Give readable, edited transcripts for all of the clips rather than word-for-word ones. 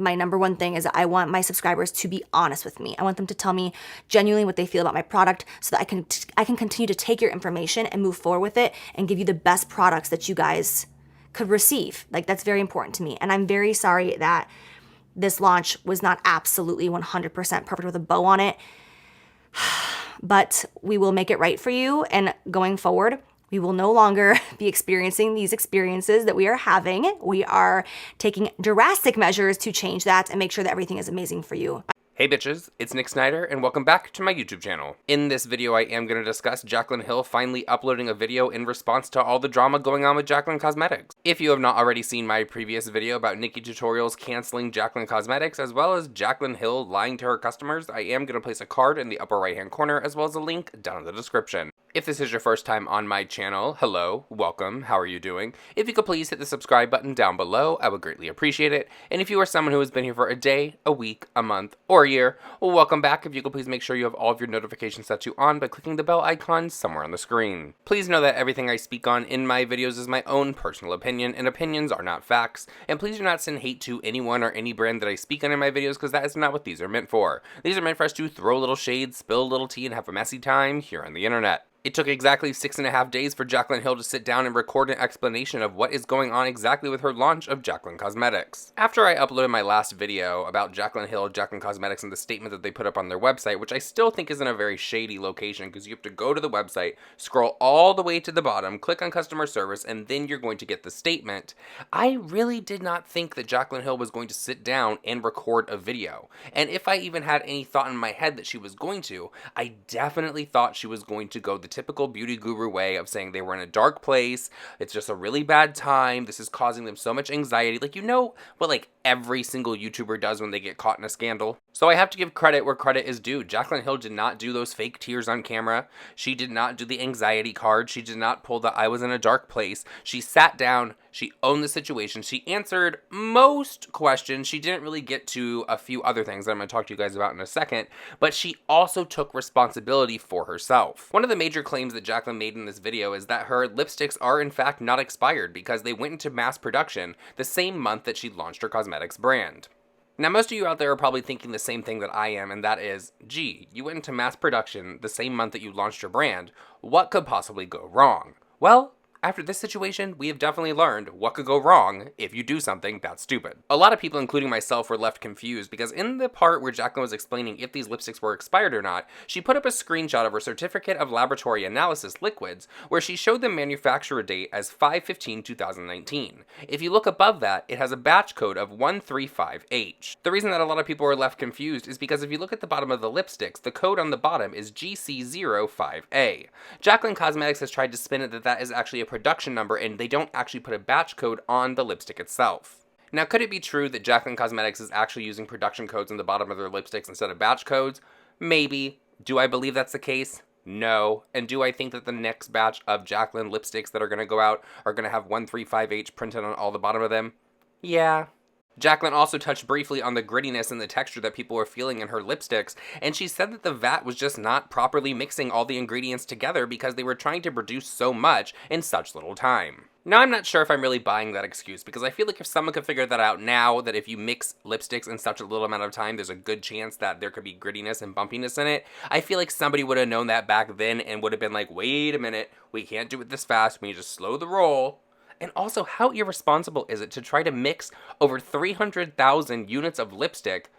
my number one thing is that I want my subscribers to be honest with me. I want them to tell me genuinely what they feel about my product so that I can continue to take your information and move forward with it and give you the best products that you guys could receive. Like, that's very important to me. And I'm very sorry that this launch was not absolutely 100% perfect with a bow on it, but we will make it right for you. And going forward, we will no longer be experiencing these experiences that we are having. We are taking drastic measures to change that and make sure that everything is amazing for you. Hey bitches, it's Nick Snyder and welcome back to my YouTube channel. In this video I am going to discuss Jaclyn Hill finally uploading a video in response to all the drama going on with Jaclyn Cosmetics. If you have not already seen my previous video about Nikki Tutorials canceling Jaclyn Cosmetics as well as Jaclyn Hill lying to her customers, I am going to place a card in the upper right hand corner as well as a link down in the description. If this is your first time on my channel, hello, welcome, how are you doing? If you could please hit the subscribe button down below, I would greatly appreciate it. And if you are someone who has been here for a day, a week, a month, or a year, well, welcome back. If you could please make sure you have all of your notifications set to on by clicking the bell icon somewhere on the screen. Please know that everything I speak on in my videos is my own personal opinion, and opinions are not facts. And please do not send hate to anyone or any brand that I speak on in my videos, because that is not what these are meant for. These are meant for us to throw a little shade, spill a little tea, and have a messy time here on the internet. It took exactly 6.5 days for Jaclyn Hill to sit down and record an explanation of what is going on exactly with her launch of Jaclyn Cosmetics. After I uploaded my last video about Jaclyn Hill, Jaclyn Cosmetics, and the statement that they put up on their website, which I still think is in a very shady location because you have to go to the website, scroll all the way to the bottom, click on customer service, and then you're going to get the statement, I really did not think that Jaclyn Hill was going to sit down and record a video. And if I even had any thought in my head that she was going to, I definitely thought she was going to go the typical beauty guru way of saying they were in a dark place, it's just a really bad time, this is causing them so much anxiety, like, you know what like every single YouTuber does when they get caught in a scandal. So I have to give credit where credit is due. Jaclyn Hill did not do those fake tears on camera, she did not do the anxiety card, she did not pull the I was in a dark place, she sat down, she owned the situation, she answered most questions, she didn't really get to a few other things that I'm going to talk to you guys about in a second, but she also took responsibility for herself. One of the major claims that Jaclyn made in this video is that her lipsticks are in fact not expired because they went into mass production the same month that she launched her cosmetics brand. Now, most of you out there are probably thinking the same thing that I am, and that is, gee, you went into mass production the same month that you launched your brand, what could possibly go wrong? Well, after this situation, we have definitely learned what could go wrong if you do something that's stupid. A lot of people, including myself, were left confused because in the part where Jaclyn was explaining if these lipsticks were expired or not, she put up a screenshot of her certificate of laboratory analysis liquids where she showed the manufacturer date as 5/15/2019. If you look above that, it has a batch code of 135H. The reason that a lot of people are left confused is because if you look at the bottom of the lipsticks, the code on the bottom is GC05A. Jaclyn Cosmetics has tried to spin it that is actually a production number and they don't actually put a batch code on the lipstick itself. Now, could it be true that Jaclyn Cosmetics is actually using production codes on the bottom of their lipsticks instead of batch codes? Maybe. Do I believe that's the case? No. And do I think that the next batch of Jaclyn lipsticks that are going to go out are going to have 135H printed on all the bottom of them? Yeah. Jaclyn also touched briefly on the grittiness and the texture that people were feeling in her lipsticks, and she said that the vat was just not properly mixing all the ingredients together because they were trying to produce so much in such little time. Now, I'm not sure if I'm really buying that excuse, because I feel like if someone could figure that out now, that if you mix lipsticks in such a little amount of time, there's a good chance that there could be grittiness and bumpiness in it, I feel like somebody would have known that back then and would have been like, wait a minute, we can't do it this fast, we need to slow the roll. And also, how irresponsible is it to try to mix over 300,000 units of lipstick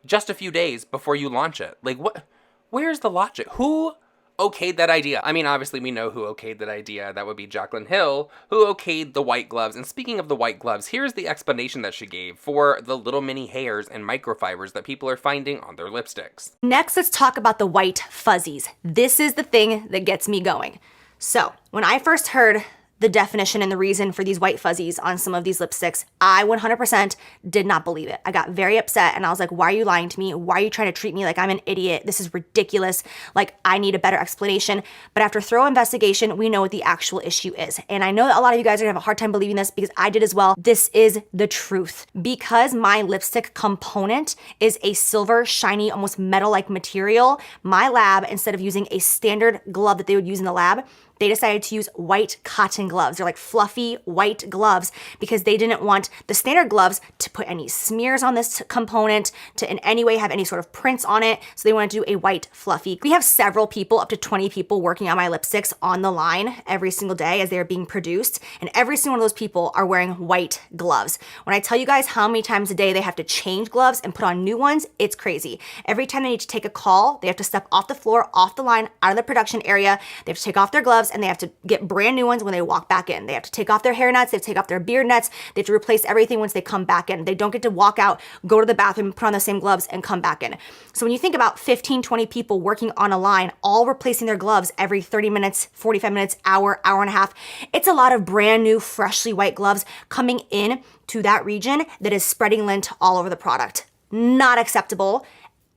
just a few days before you launch it? Like, what? Where's the logic? Who okayed that idea? I mean, obviously we know who okayed that idea. That would be Jaclyn Hill, who okayed the white gloves. And speaking of the white gloves, here's the explanation that she gave for the little mini hairs and microfibers that people are finding on their lipsticks. Next, let's talk about the white fuzzies. This is the thing that gets me going. So, when I first heard the definition and the reason for these white fuzzies on some of these lipsticks, I 100% did not believe it. I got very upset and I was like, why are you lying to me? Why are you trying to treat me like I'm an idiot? This is ridiculous. Like, I need a better explanation. But after thorough investigation, we know what the actual issue is. And I know that a lot of you guys are gonna have a hard time believing this because I did as well. This is the truth. Because my lipstick component is a silver, shiny, almost metal-like material, my lab, instead of using a standard glove that they would use in the lab, they decided to use white cotton gloves. They're like fluffy white gloves because they didn't want the standard gloves to put any smears on this component, to in any way have any sort of prints on it. So they wanted to do a white fluffy. We have several people, up to 20 people working on my lipsticks on the line every single day as they are being produced. And every single one of those people are wearing white gloves. When I tell you guys how many times a day they have to change gloves and put on new ones, it's crazy. Every time they need to take a call, they have to step off the floor, off the line, out of the production area. They have to take off their gloves and they have to get brand new ones when they walk back in. They have to take off their hair nets, they have to take off their beard nets, they have to replace everything once they come back in. They don't get to walk out, go to the bathroom, put on the same gloves and come back in. So when you think about 15, 20 people working on a line, all replacing their gloves every 30 minutes, 45 minutes, hour and a half, it's a lot of brand new, freshly white gloves coming in to that region that is spreading lint all over the product. Not acceptable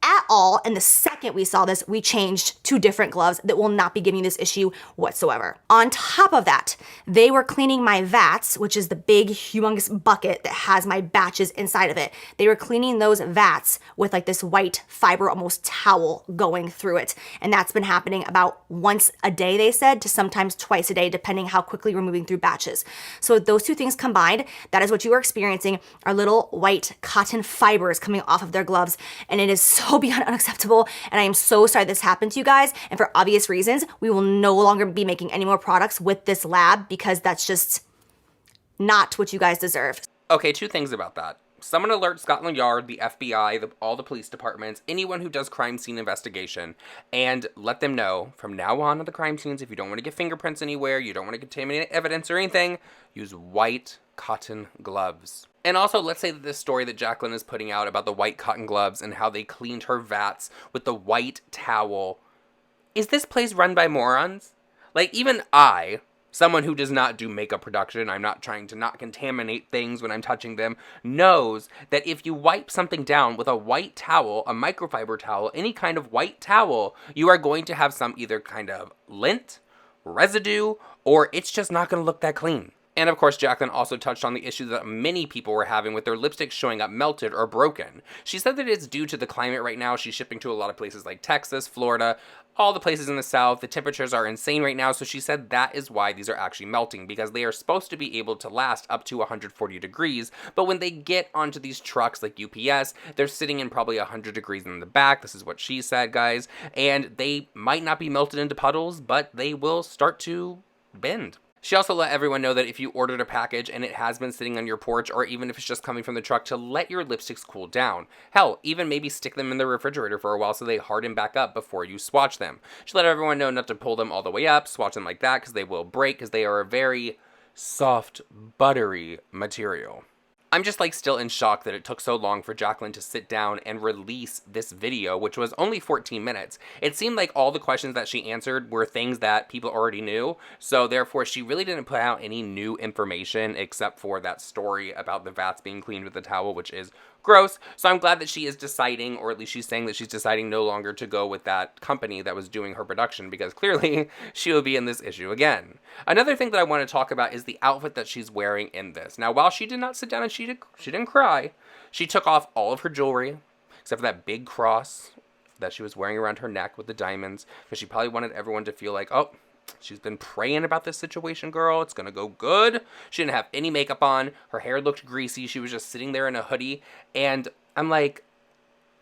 at all. And the second we saw this, we changed to different gloves that will not be giving this issue whatsoever. On top of that, they were cleaning my vats, which is the big, humongous bucket that has my batches inside of it. They were cleaning those vats with like this white fiber, almost towel going through it. And that's been happening about once a day, they said, to sometimes twice a day, depending how quickly we're moving through batches. So those two things combined, that is what you are experiencing, are little white cotton fibers coming off of their gloves. And it is so beyond unacceptable, and I am so sorry this happened to you guys, and for obvious reasons, we will no longer be making any more products with this lab because that's just not what you guys deserve. Okay, two things about that. Someone alert Scotland Yard, the FBI, all the police departments, anyone who does crime scene investigation, and let them know from now on at the crime scenes, if you don't want to get fingerprints anywhere, you don't want to contaminate evidence or anything, use white cotton gloves. And also, let's say that this story that Jaclyn is putting out about the white cotton gloves and how they cleaned her vats with the white towel. Is this place run by morons? Like, even I, someone who does not do makeup production, I'm not trying to not contaminate things when I'm touching them, knows that if you wipe something down with a white towel, a microfiber towel, any kind of white towel, you are going to have some either kind of lint, residue, or it's just not going to look that clean. And of course, Jaclyn also touched on the issue that many people were having with their lipsticks showing up melted or broken. She said that it's due to the climate right now. She's shipping to a lot of places like Texas, Florida, all the places in the South. The temperatures are insane right now, so she said that is why these are actually melting, because they are supposed to be able to last up to 140 degrees, but when they get onto these trucks like UPS, they're sitting in probably 100 degrees in the back. This is what she said, guys, and they might not be melted into puddles, but they will start to bend. She also let everyone know that if you ordered a package and it has been sitting on your porch, or even if it's just coming from the truck, to let your lipsticks cool down. Hell, even maybe stick them in the refrigerator for a while so they harden back up before you swatch them. She let everyone know not to pull them all the way up, swatch them like that, because they will break, because they are a very soft, buttery material. I'm just like still in shock that it took so long for Jaclyn to sit down and release this video, which was only 14 minutes. It seemed like all the questions that she answered were things that people already knew, so therefore she really didn't put out any new information except for that story about the vats being cleaned with a towel, which is gross. So I'm glad that she is deciding, or at least she's saying that she's deciding no longer to go with that company that was doing her production, because clearly she will be in this issue again. Another thing that I want to talk about is the outfit that she's wearing in this. Now, while she did not sit down and she didn't cry, she took off all of her jewelry, except for that big cross that she was wearing around her neck with the diamonds, because she probably wanted everyone to feel like, oh, she's been praying about this situation, girl. It's gonna go good. She didn't have any makeup on. Her hair looked greasy. She was just sitting there in a hoodie. And I'm like,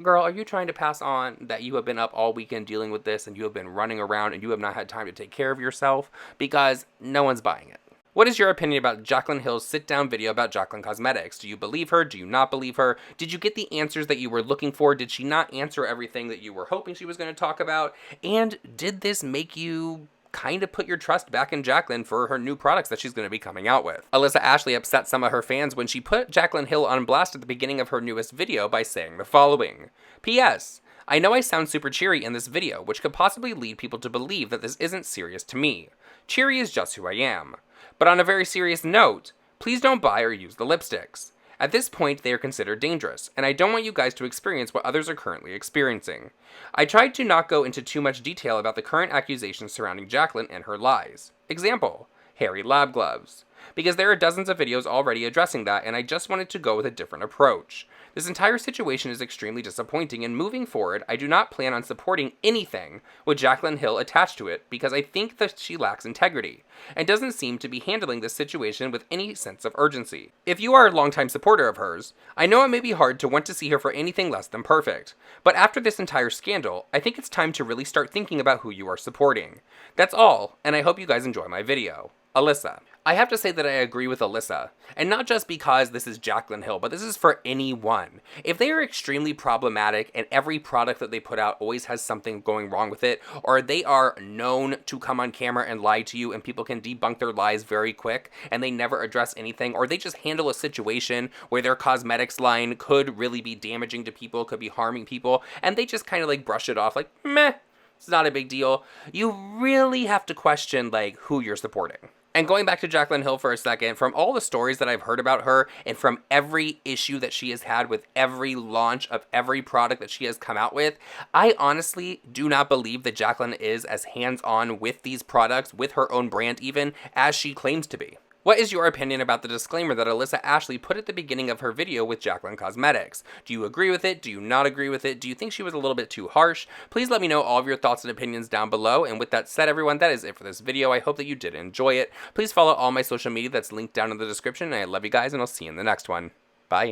girl, are you trying to pass on that you have been up all weekend dealing with this and you have been running around and you have not had time to take care of yourself? Because no one's buying it. What is your opinion about Jaclyn Hill's sit-down video about Jaclyn Cosmetics? Do you believe her? Do you not believe her? Did you get the answers that you were looking for? Did she not answer everything that you were hoping she was going to talk about? And did this make you kind of put your trust back in Jaclyn for her new products that she's going to be coming out with? Alissa Ashley upset some of her fans when she put Jaclyn Hill on blast at the beginning of her newest video by saying the following. P.S. I know I sound super cheery in this video, which could possibly lead people to believe that this isn't serious to me. Cheery is just who I am. But on a very serious note, please don't buy or use the lipsticks. At this point, they are considered dangerous, and I don't want you guys to experience what others are currently experiencing. I tried to not go into too much detail about the current accusations surrounding Jaclyn and her lies. Example, hairy lab gloves. Because there are dozens of videos already addressing that, and I just wanted to go with a different approach. This entire situation is extremely disappointing, and moving forward, I do not plan on supporting anything with Jaclyn Hill attached to it because I think that she lacks integrity and doesn't seem to be handling this situation with any sense of urgency. If you are a longtime supporter of hers, I know it may be hard to want to see her for anything less than perfect, but after this entire scandal, I think it's time to really start thinking about who you are supporting. That's all, and I hope you guys enjoy my video. Alissa. I have to say that I agree with Alissa, and not just because this is Jaclyn Hill, but this is for anyone. If they are extremely problematic and every product that they put out always has something going wrong with it, or they are known to come on camera and lie to you and people can debunk their lies very quick and they never address anything, or they just handle a situation where their cosmetics line could really be damaging to people, could be harming people, and they just kind of like brush it off like, meh, it's not a big deal. You really have to question like who you're supporting. And going back to Jaclyn Hill for a second, from all the stories that I've heard about her and from every issue that she has had with every launch of every product that she has come out with, I honestly do not believe that Jaclyn is as hands-on with these products, with her own brand even, as she claims to be. What is your opinion about the disclaimer that Alissa Ashley put at the beginning of her video with Jaclyn Cosmetics? Do you agree with it? Do you not agree with it? Do you think she was a little bit too harsh? Please let me know all of your thoughts and opinions down below. And with that said, everyone, that is it for this video. I hope that you did enjoy it. Please follow all my social media that's linked down in the description. And I love you guys, and I'll see you in the next one. Bye.